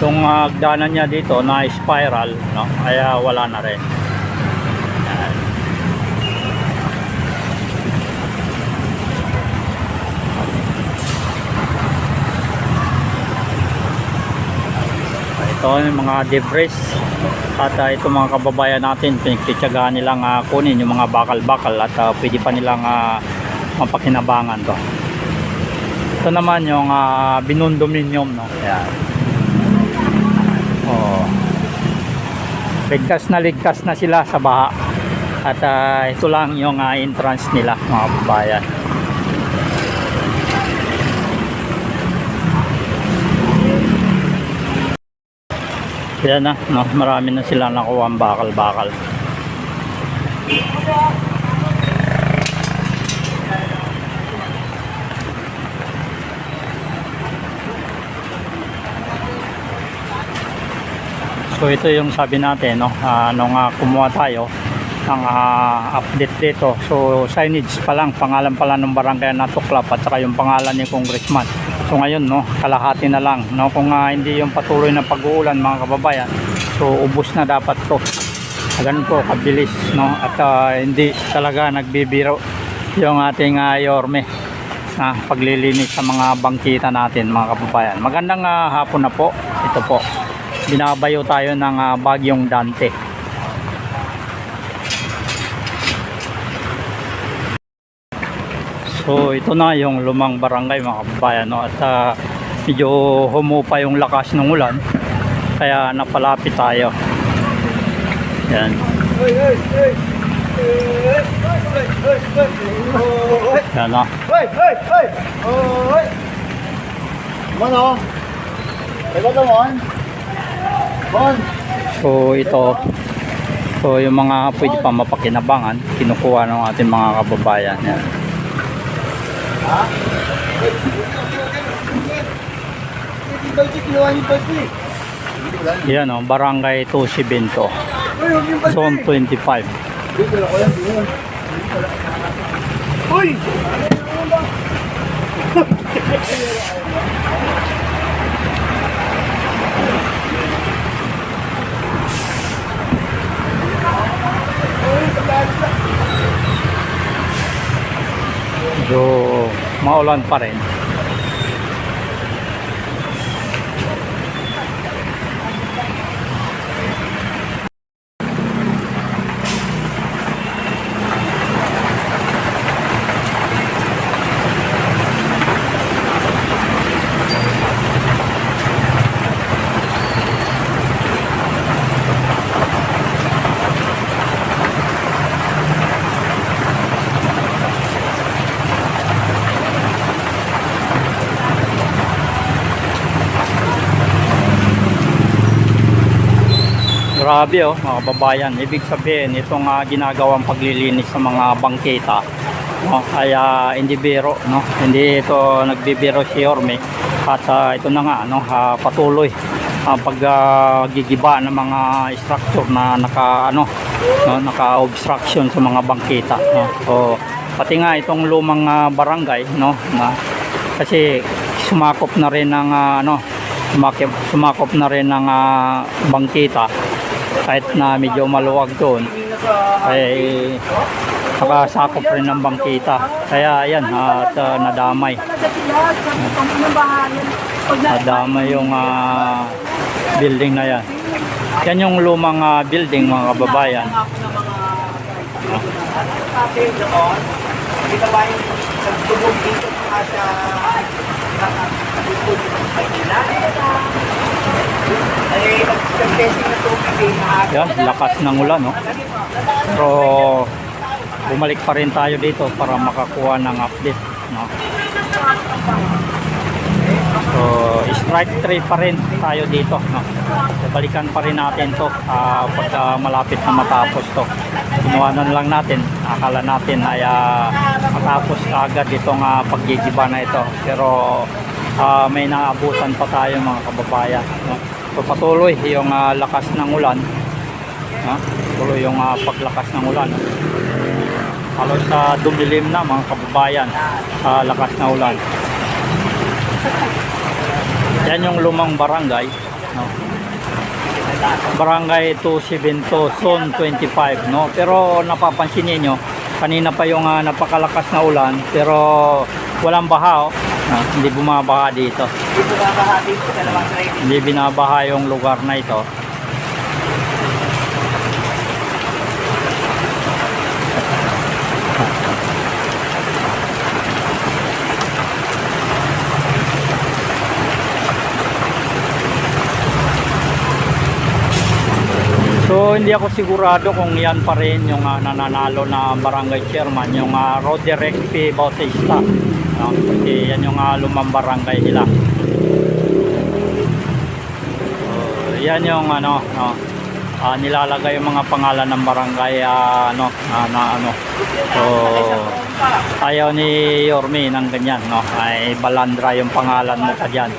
Yung hagdanan niya dito na spiral, no? Kaya wala na rin. Yan. Ito yung mga debris at ito mga kababayan natin, pinagtityagaan nilang kunin yung mga bakal-bakal at pwede pa nilang mapakinabangan to. Ito naman yung binondominium, no? Ayan. Oh. Ligtas na sila sa baha at ito lang yung entrance nila mga kababayan. Yan na, no? Marami na sila nakuha ang bakal-bakal. So ito yung sabi natin, no? Nung kumuha tayo ng update dito. So signage pa lang, pangalan pa lang ng barangay na tuklap at saka yung pangalan ni Congressman. So ngayon, no, kalahati na lang, no? Kung hindi yung patuloy na pag-uulan mga kababayan, so ubos na dapat to. Ganun po kabilis, no? At hindi talaga nagbibiro yung ating Yorme na paglilinis sa mga bangkita natin mga kababayan. Magandang hapon na po. Ito po, binabayo tayo ng Bagyong Dante. So ito na yung lumang barangay mga kababayan, no? At medyo humupa yung lakas ng ulan kaya napalapit tayo. Yan. Yan na. So ito, so yung mga pwede pa mapakinabangan kinukuha ng ating mga kababayan. Yan. Yan o, Barangay 270, Zone 25. Uy! So, maulan pa rin. Grabe oh mga kababayan, ibig sabihin itong ginagawang paglilinis sa mga bangketa, no, ay hindi biro, no? Hindi ito nagbibiro si Yorme at ito na nga, no, patuloy paggigiba ng mga structure na naka-obstruction sa mga bangketa, no? So pati nga itong lumang barangay, no, na kasi sumakop na rin ng sumakop na rin ng bangketa. Kahit na medyo maluwag doon ay nakasakop rin ng bangkita, kaya ayan at nadamay yung building na yan. Yan yung lumang building mga kababayan. Yan, lakas ng ulan, no? Pero bumalik pa rin tayo dito para makakuha ng update, no? So strike 3 pa rin tayo dito, no? So, balikan pa rin natin to pagka malapit na matapos to. Inuwanan lang natin, akala natin ay matapos agad itong paggigiba na ito, pero may naabutan pa tayo mga kababayan, no? So patuloy yung lakas ng ulan, no? Patuloy yung paglakas ng ulan, no? Halos dumilim na mga kababayan, lakas na ulan. Yan yung lumang barangay no? Barangay 272 Zone 25, no? Pero napapansin niyo kanina pa yung napakalakas na ulan pero walang baha, oh. Hindi bumabaha dito. Hindi bumabaha dito sa lamang drainage. Hindi binabaha yung lugar na ito. So hindi ako sigurado kung yan pa rin yung nananalo na barangay chairman, yung Roderick P. Bautista, no? Kasi yan yung lumang barangay nila. So, yan yung no, nilalagay yung mga pangalan ng barangay So ayaw ni Yorme ng ganyan, no? Ay balandra yung pangalan mo pa dyan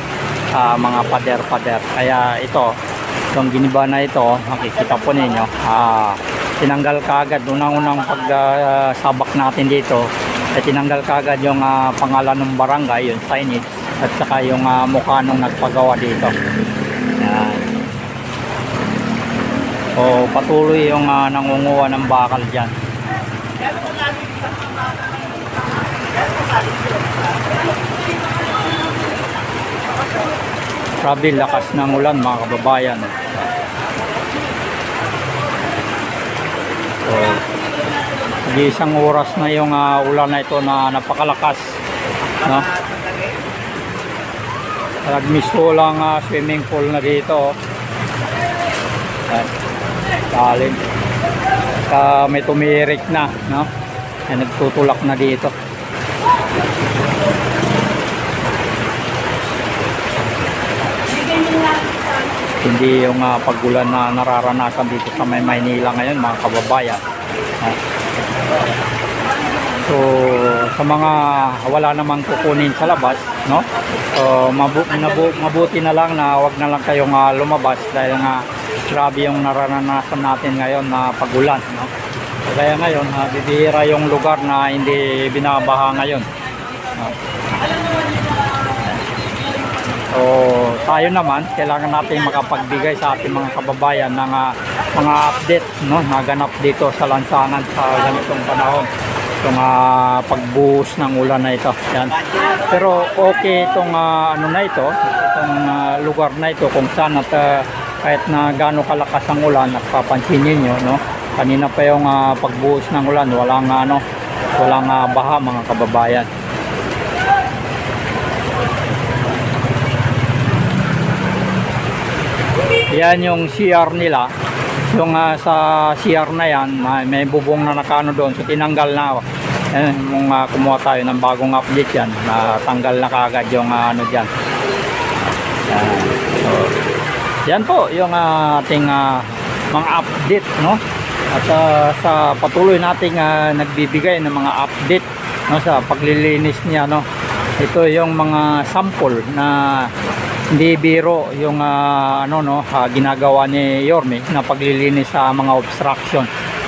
sa mga pader-pader. Kaya ito, itong giniba na ito, makikita po ninyo, tinanggal kaagad unang-unang pagsabak natin dito, ay tinanggal kaagad yung pangalan ng barangay, yung signage, at saka yung mukha nung nagpagawa dito. Yan. O patuloy yung nangunguha ng bakal dyan. Grabe lakas ng ulan mga kababayan. So, isang oras na yung ulan na ito na napakalakas, no? Nagmisto lang swimming pool na dito. Lalim. May tumirik na, no? Ay, nagtutulak na dito. Hindi yung pagulan na nararanasan dito sa Maynila ngayon mga kababayan. So sa mga wala namang kukunin sa labas, no? So mabuti na lang na wag na lang kayong lumabas dahil nga grabe yung nararanasan natin ngayon na pagulan, no? Kaya ngayon bibihira yung lugar na hindi binabaha ngayon, no? So tayo naman kailangan natin makapagbigay sa ating mga kababayan ng mga update, no, naganap dito sa lansangan sa ganitong panahon, itong pagbuhos ng ulan na ito. Yan. Pero okay itong ano na ito, itong lugar na ito kung saan at kahit na gaano kalakas ang ulan, napapansin niyo, no, kanina pa yung pagbuhos ng ulan, walang baha mga kababayan. Yan yung CR nila. Yung sa CR na yan, may bubong na nakano doon. So tinanggal na. Kung kumuha tayo ng bagong update yan, tanggal na kagad yung ano dyan. So, yan po yung ating mga update, no? At sa patuloy nating nagbibigay ng mga update, no, sa paglilinis niya, no? Ito yung mga sample na hindi biro yung ginagawa ni Yorme na paglilinis sa mga obstruction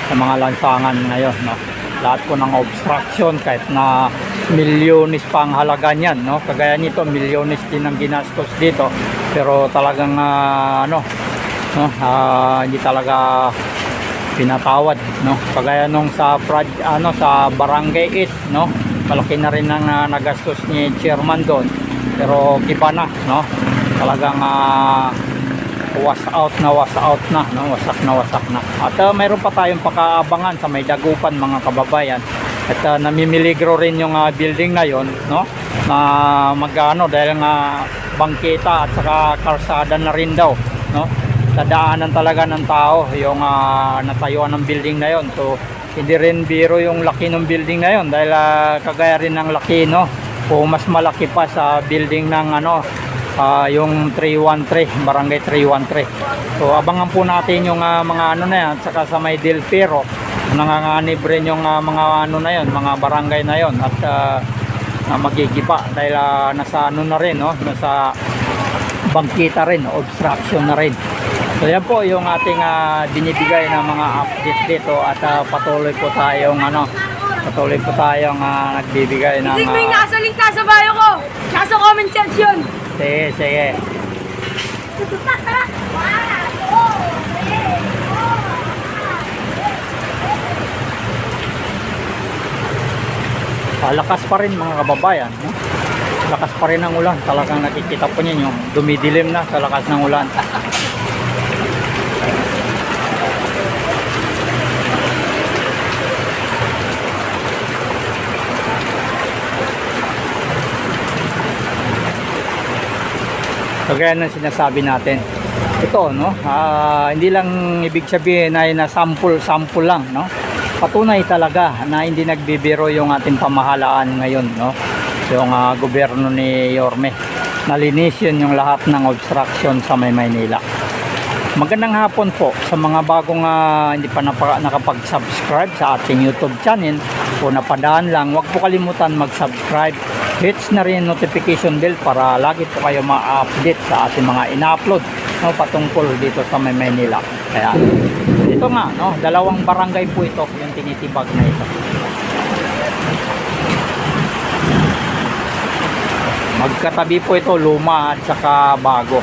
sa mga lansangan ngayon, no? Lahat po ng obstruction kahit na milyones pa ang halaga niyan, no? Kagaya nito milyones din ang ginastos dito pero talagang hindi talaga pinatawad, no? Kagaya nung sa Barangay 8, no? Malaki na rin ang nagastos ni chairman doon pero iba na, no? Talagang wasak na, no? Wasak na. At mayroon pa tayong pakaabangan sa may Dagupan mga kababayan. At namimiligro rin yung building na yon, no? Na magano dahil nga bangketa at saka karsada na rin daw, no? Dadaanan talaga ng tao yung natayuan ng building na yon. So hindi rin biro yung laki ng building na yon dahil kagaya rin ng laki, no? O mas malaki pa sa building ng yung 313, Barangay 313. So abangan po natin yung mga na yan, saka sa may Del Pero nanganganib rin yung mga na yon, mga barangay na yon at magigiba dahil nasa na rin, no? Nasa bangkita rin, obstruction na rin. So yan po yung ating binibigay na mga update dito at patuloy po tayong nagbibigay ng Hindi may nasa link sa bio ko, nasa comment section. sige. Lakas pa rin mga kababayan, no? Lakas pa rin ang ulan. Talagang nakikita po niyo yung dumidilim na sa lakas ng ulan. So gaya ng sinasabi natin, ito no, hindi lang ibig sabihin ay na sample lang, no. Patunay talaga na hindi nagbibiro yung ating pamahalaan ngayon, no. Yung gobyerno ni Yorme, nalinis yun yung lahat ng obstruction sa Maynila. Magandang hapon po sa mga bagong hindi pa nakapag-subscribe sa ating YouTube channel. Kung napadaan lang, huwag po kalimutan mag-subscribe. Hits na rin notification bell para lagi po kayo ma-update sa ating mga ina-upload, no, patungkol dito sa Maynila. Kaya ito nga, no, dalawang barangay po ito yung tinitibag na ito. Magkatabi po ito, luma at saka bago.